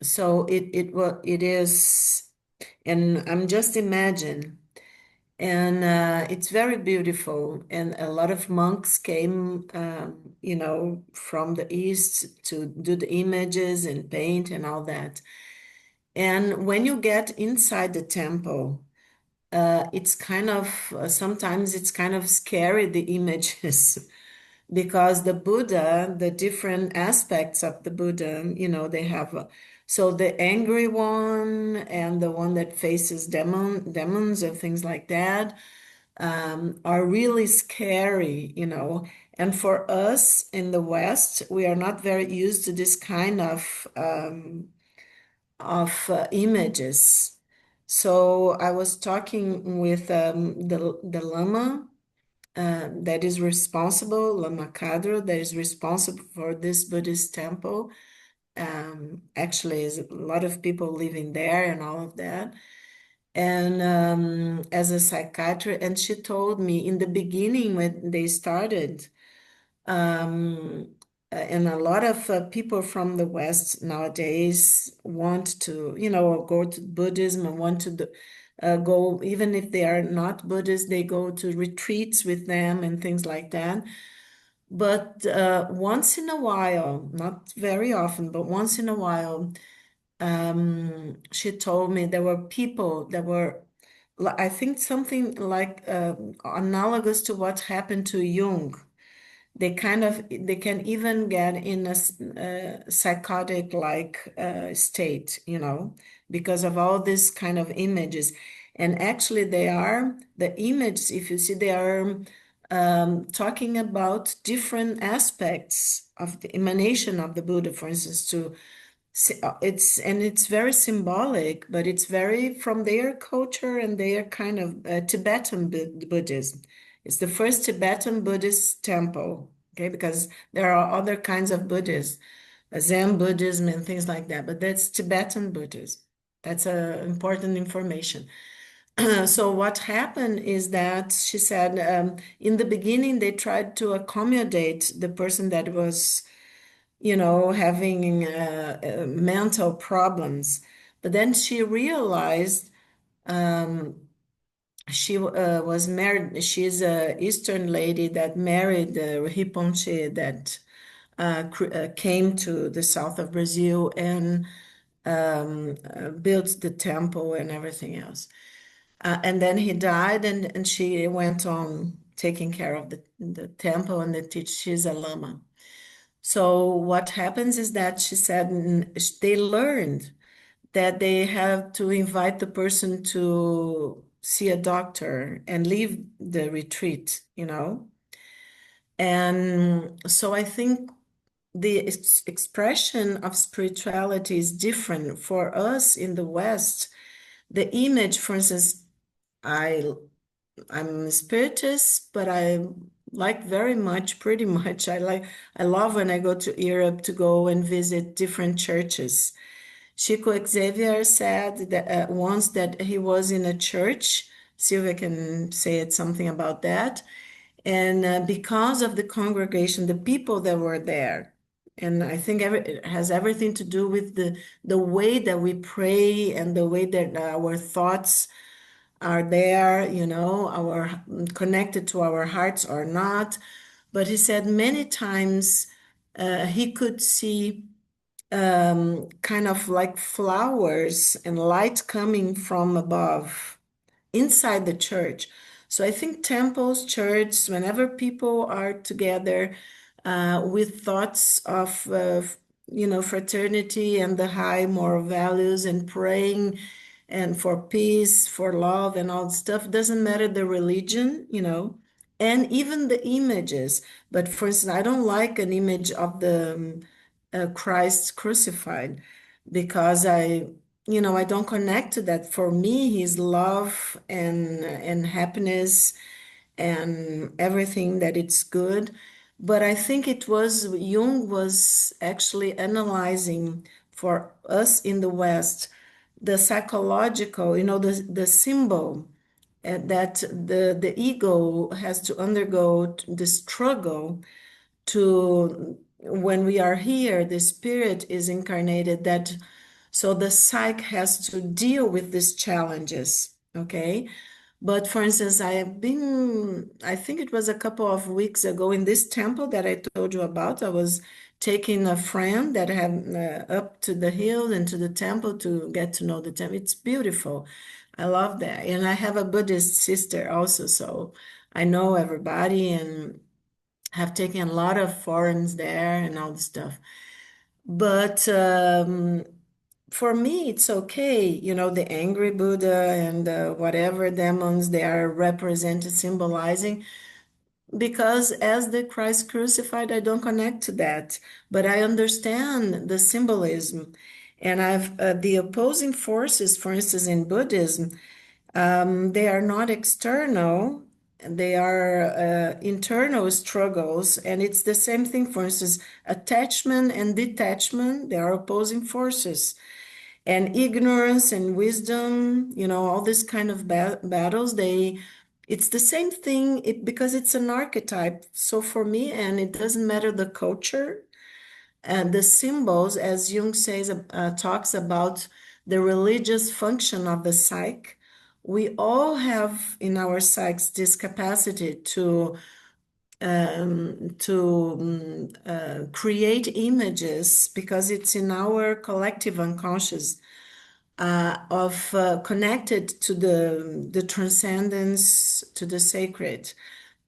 so it is, and I'm just imagine, and it's very beautiful. And a lot of monks came, from the east to do the images and paint and all that. And when you get inside the temple, it's kind of sometimes it's kind of scary, the images, because the Buddha, the different aspects of the Buddha, they have so the angry one and the one that faces demons and things like that, are really scary, And for us in the West, we are not very used to this kind of images. So I was talking with the Lama that is responsible, Lama Kadra, that is responsible for this Buddhist temple. Actually, is a lot of people living there and all of that. And as a psychiatrist, and she told me in the beginning when they started, and a lot of people from the West nowadays want to, go to Buddhism and want to go, even if they are not Buddhists, they go to retreats with them and things like that. But once in a while, not very often, but once in a while, she told me there were people that were, I think something like analogous to what happened to Jung. They can even get in a psychotic like state, because of all this kind of images. And actually the images, if you see, they are talking about different aspects of the emanation of the Buddha, for instance, it's very symbolic, but it's very from their culture and their kind of Tibetan Buddhism. It's the first Tibetan Buddhist temple, okay? Because there are other kinds of Buddhism, Zen Buddhism and things like that, but that's Tibetan Buddhism. That's important information. So what happened is that she said in the beginning they tried to accommodate the person that was, having mental problems, but then she realized she was married. She's a Eastern lady that married Rinpoche that came to the south of Brazil and built the temple and everything else. And then he died, and she went on taking care of the temple and the teach. She's a lama. So what happens is that she said they learned that they have to invite the person to see a doctor and leave the retreat, And so I think the expression of spirituality is different for us in the West. The image, for instance, I'm a spiritist, but I like very much, pretty much. I love when I go to Europe to go and visit different churches. Chico Xavier said that once that he was in a church. Sylvia can say something about that. And because of the congregation, the people that were there, and I think it has everything to do with the way that we pray and the way that our thoughts are there, our connected to our hearts or not. But he said many times he could see kind of like flowers and light coming from above inside the church. So I think temples, church, whenever people are together with thoughts of, fraternity and the high moral values and praying and for peace, for love and all stuff, doesn't matter the religion, and even the images. But for instance, I don't like an image of the Christ crucified because I don't connect to that. For me, his love and happiness and everything that it's good. But I think it was Jung was actually analyzing for us in the West the psychological, the symbol that the ego has to undergo the struggle to when we are here, the spirit is incarnated that so the psyche has to deal with these challenges, okay? But for instance, I think it was a couple of weeks ago in this temple that I told you about. I was taking a friend that had up to the hill and to the temple to get to know the temple. It's beautiful. I love that. And I have a Buddhist sister also, so I know everybody and have taken a lot of foreigners there and all the stuff. But for me, it's okay, the angry Buddha and whatever demons they are represented, symbolizing, because as the Christ crucified, I don't connect to that, but I understand the symbolism. And the opposing forces, for instance, in Buddhism, they are not external, they are internal struggles. And it's the same thing, for instance, attachment and detachment, they are opposing forces. And ignorance and wisdom, all these kind of battles, it's the same thing because it's an archetype. So for me, and it doesn't matter the culture, and the symbols, as Jung says, talks about the religious function of the psyche. We all have in our psyches this capacity to create images because it's in our collective unconscious of connected to the transcendence, to the sacred.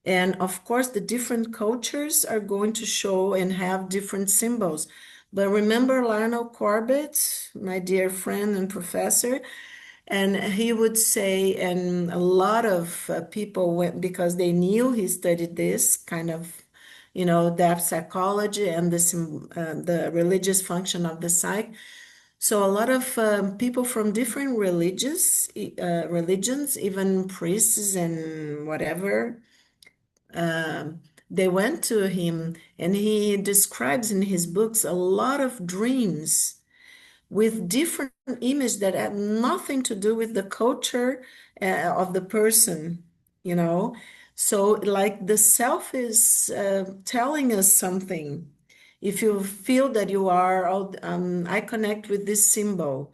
And of course, the different cultures are going to show and have different symbols. But remember Lionel Corbett, my dear friend and professor, and he would say, and a lot of people went because they knew he studied this kind of, depth psychology and the religious function of the psyche. So a lot of people from different religions, even priests and whatever, they went to him, and he describes in his books a lot of dreams with different images that have nothing to do with the culture of the person, you know. So, like the self is telling us something. If you feel that you are, oh, I connect with this symbol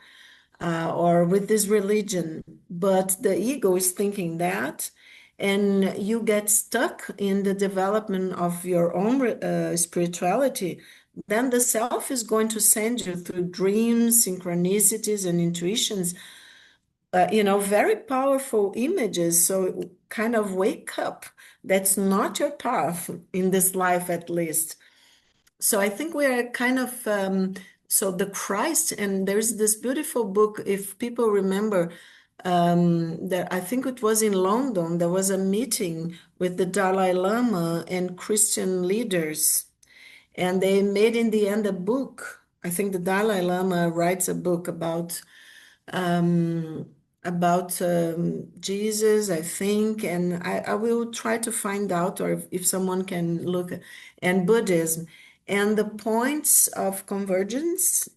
or with this religion, but the ego is thinking that, and you get stuck in the development of your own spirituality, then the self is going to send you through dreams, synchronicities, and intuitions, very powerful images. So kind of wake up. That's not your path in this life, at least. So I think we are kind of so the Christ, and there's this beautiful book, if people remember, that I think it was in London, there was a meeting with the Dalai Lama and Christian leaders, and they made in the end a book. I think the Dalai Lama writes a book um, about Jesus, I think, and I will try to find out, or if someone can look, and Buddhism, and the points of convergence,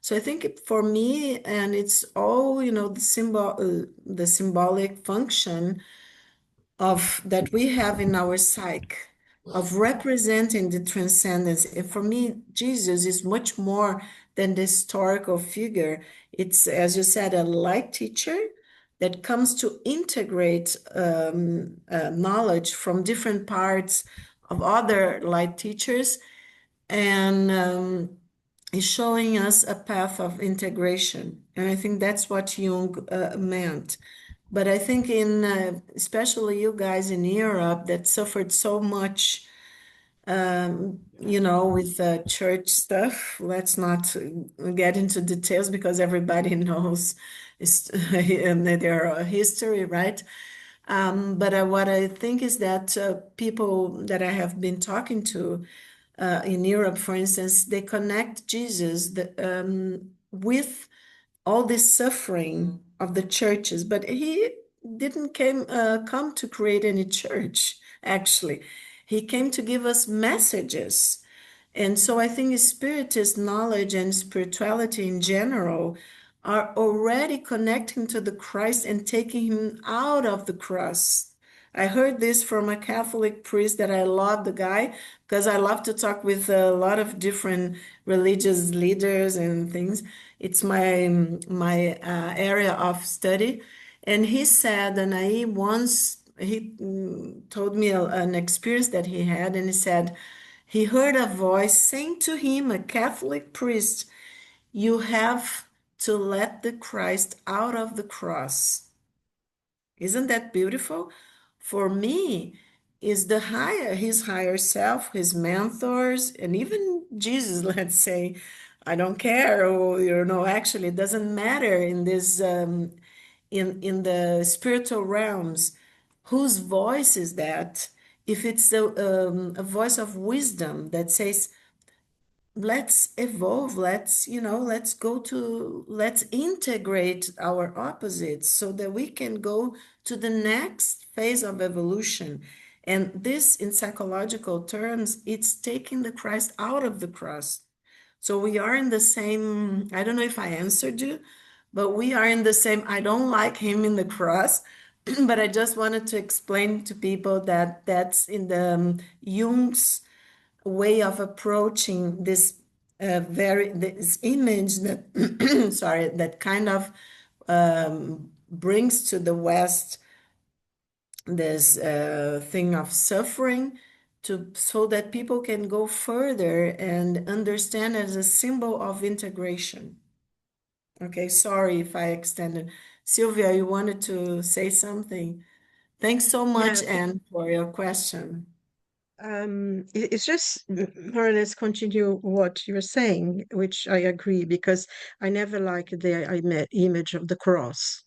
So I think for me, and it's all, the symbolic function of that we have in our psyche of representing the transcendence. And for me, Jesus is much more than the historical figure. It's, as you said, a light teacher that comes to integrate knowledge from different parts of other light teachers, and is showing us a path of integration. And I think that's what Jung meant. But I think especially you guys in Europe that suffered so much, with church stuff. Let's not get into details because everybody knows their history, right? But what I think is that people that I have been talking to in Europe, for instance, they connect Jesus with all this suffering of the churches, but he didn't come to create any church, actually. He came to give us messages. And so I think spiritist knowledge and spirituality in general are already connecting to the Christ and taking him out of the cross. I heard this from a Catholic priest that I love the guy because I love to talk with a lot of different religious leaders and things. It's my area of study. And he said, and I once he told me an experience that he had, and he said he heard a voice saying to him, a Catholic priest, "You have to let the Christ out of the cross." Isn't that beautiful? For me, is his higher self, his mentors, and even Jesus, let's say, I don't care, or actually it doesn't matter in this in the spiritual realms. Whose voice is that? If it's a voice of wisdom that says, let's evolve, let's integrate our opposites so that we can go to the next phase of evolution. And this, in psychological terms, it's taking the Christ out of the cross. So we are in the same, I don't know if I answered you, but we are in the same, I don't like him in the cross, but I just wanted to explain to people that that's in the Jung's way of approaching this this image that sorry, that kind of brings to the West this thing of suffering so that people can go further and understand as a symbol of integration. Okay, sorry if I extended. Sylvia, you wanted to say something? Thanks so much, Yeah, Anne, for your question. it's just more or less continue what you're saying, which I agree, because I never liked the image of the cross.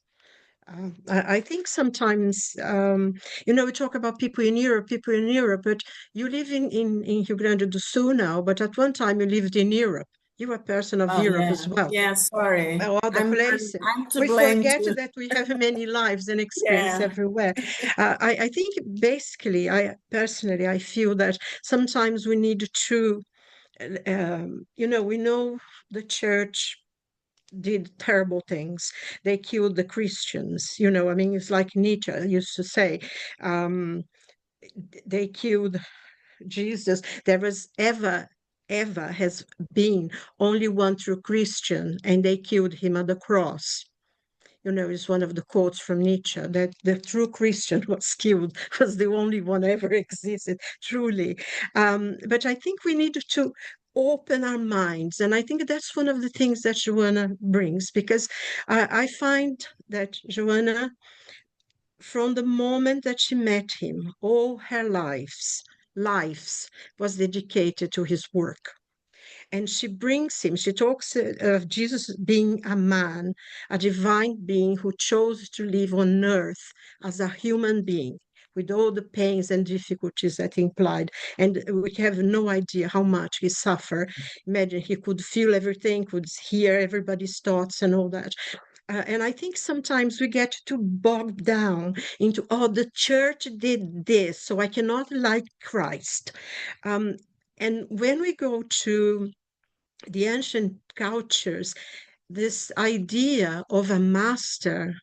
I think sometimes, we talk about people in Europe, but you live in Rio Grande do Sul now, but at one time you lived in Europe. You were a person of Oh Europe as yeah, well, yeah. Sorry, or other I'm places. I'm to We blame forget too. that we have many lives and experience Yeah. everywhere. I think basically, I personally, I feel that sometimes we need to, we know the church did terrible things. They killed the Christians. I mean, it's like Nietzsche used to say, um, they killed Jesus. There was ever has been only one true Christian, and they killed him at the cross. Is one of the quotes from Nietzsche that the true Christian was killed, was the only one ever existed, truly. But I think we need to open our minds. And I think that's one of the things that Joanna brings, because I find that Joanna, from the moment that she met him, all her lives was dedicated to his work. And she brings him, she talks of Jesus being a man, a divine being who chose to live on earth as a human being with all the pains and difficulties that implied. And we have no idea how much he suffered. Imagine he could feel everything, could hear everybody's thoughts and all that. And I think sometimes we get too bogged down into, oh, the church did this, so I cannot like Christ. And when we go to the ancient cultures, this idea of a master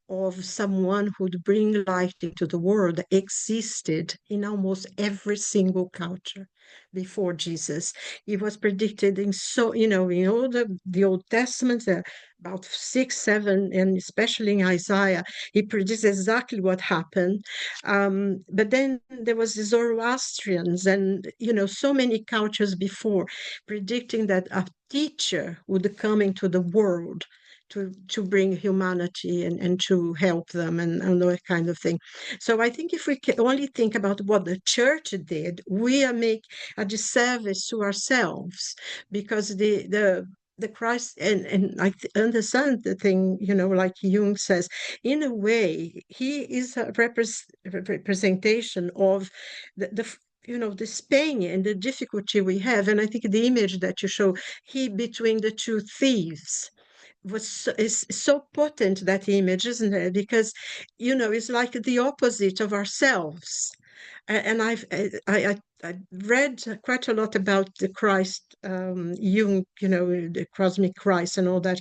of someone who'd bring light into the world existed in almost every single culture before Jesus. It was predicted in in all the Old Testament, about 6, 7, and especially in Isaiah, he predicts exactly what happened. But then there was the Zoroastrians and, so many cultures before predicting that a teacher would come into the world to bring humanity and to help them and that kind of thing. So I think if we can only think about what the church did, we are make a disservice to ourselves, because the Christ, and I understand the thing, like Jung says, in a way, he is a representation of this pain and the difficulty we have. And I think the image that you show, he between the two thieves, is so potent, that image, isn't it? Because it's like the opposite of ourselves. And I read quite a lot about the Christ, Jung, the cosmic Christ and all that.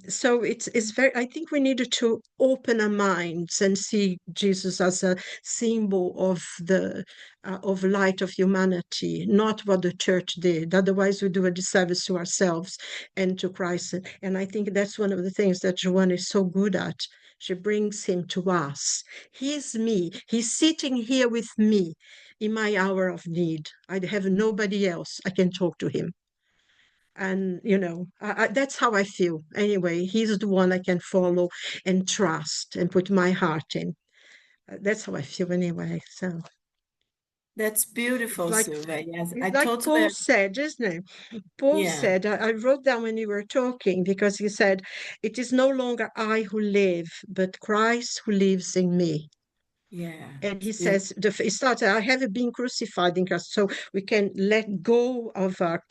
So it's very, I think we needed to open our minds and see Jesus as a symbol of light of humanity, not what the church did. Otherwise, we do a disservice to ourselves and to Christ. And I think that's one of the things that Joanna is so good at. She brings him to us. He's me. He's sitting here with me in my hour of need. I have nobody else. I can talk to him. And that's how I feel anyway. He's the one I can follow and trust and put my heart in. That's how I feel anyway. So That's it's beautiful, like Silvia. Yes, I it's like totally, Paul said, isn't it? Paul yeah, said, I wrote down when you were talking, because he said, "It is no longer I who live, but Christ who lives in me." yeah. And It's he beautiful. says, it starts, "I have been crucified in Christ." So we can let go of our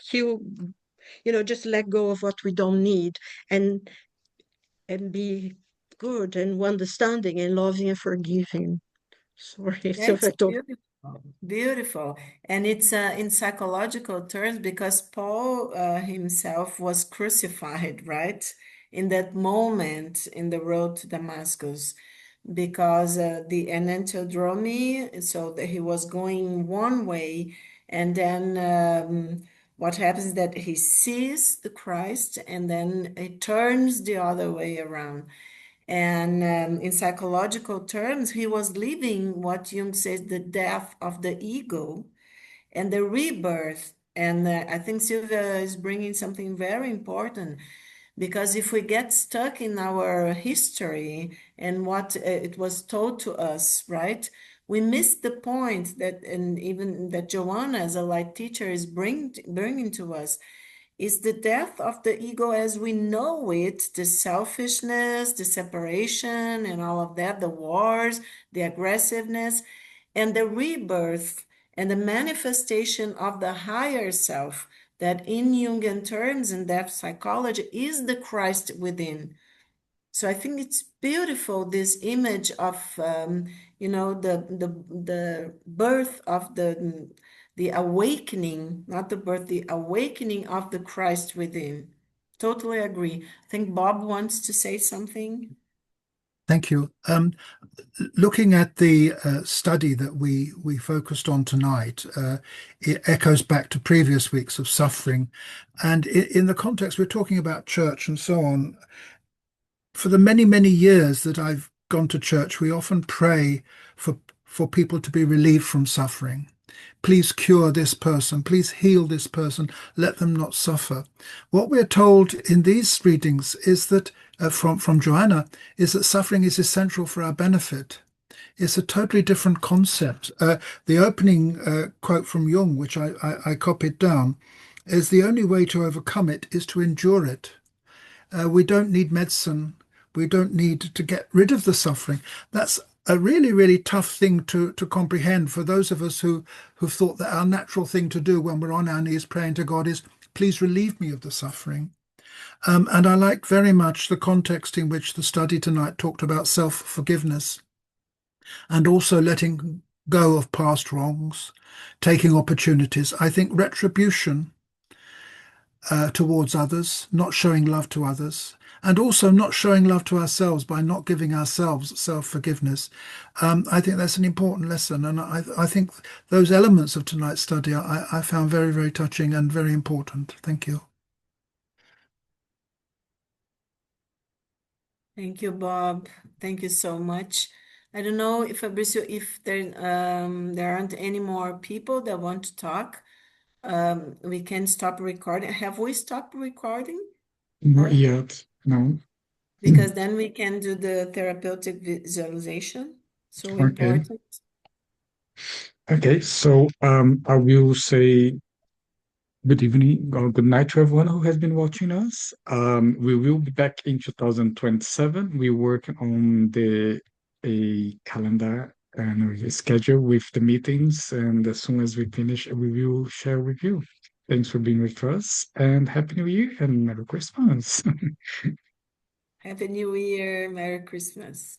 just let go of what we don't need, and be good and understanding and loving and forgiving. Sorry, so That's I don't. beautiful. Beautiful. And it's in psychological terms because Paul himself was crucified, right? In that moment in the road to Damascus, because the enantiodromy, so that he was going one way, and then what happens is that he sees the Christ and then he turns the other way around. And in psychological terms, he was living what Jung says the death of the ego and the rebirth. And I think Sylvia is bringing something very important, because if we get stuck in our history and what it was told to us, right? We miss the point that, and even that Joanna, as a light teacher, is bringing to us, is the death of the ego as we know it, the selfishness, the separation, and all of that, the wars, the aggressiveness, and the rebirth and the manifestation of the higher self, that in Jungian terms and depth psychology is the Christ within. So I think it's beautiful, this image of the birth of the awakening, not the birth, the awakening of the Christ within. Totally agree. I think Bob wants to say something. Thank you. Looking at the study that we focused on tonight, it echoes back to previous weeks of suffering. And in the context, we're talking about church and so on. For the many, many years that I've gone to church, we often pray for people to be relieved from suffering. Please cure this person. Please heal this person. Let them not suffer. What we're told in these readings is that from Joanna is that suffering is essential for our benefit. It's a totally different concept. The opening quote from Jung, which I copied down, is the only way to overcome it is to endure it. We don't need medicine. We don't need to get rid of the suffering. That's a really, really tough thing to comprehend for those of us who've thought that our natural thing to do when we're on our knees praying to God is, please relieve me of the suffering. And I liked very much the context in which the study tonight talked about self-forgiveness and also letting go of past wrongs, taking opportunities. I think retribution towards others, not showing love to others, and also not showing love to ourselves by not giving ourselves self-forgiveness. I think that's an important lesson, and I think those elements of tonight's study I found very, very touching and very important. Thank you. Thank you, Bob. Thank you so much. I don't know if Fabrizio, if there aren't any more people that want to talk, we can stop recording. Have we stopped recording? Not yet. No. Because then we can do the therapeutic visualization. So Okay. important. Okay. So I will say good evening or good night to everyone who has been watching us. We will be back in 2027. We work on the a calendar and a schedule with the meetings, and as soon as we finish, we will share with you. Thanks for being with us, and Happy New Year and Merry Christmas. Happy New Year. Merry Christmas.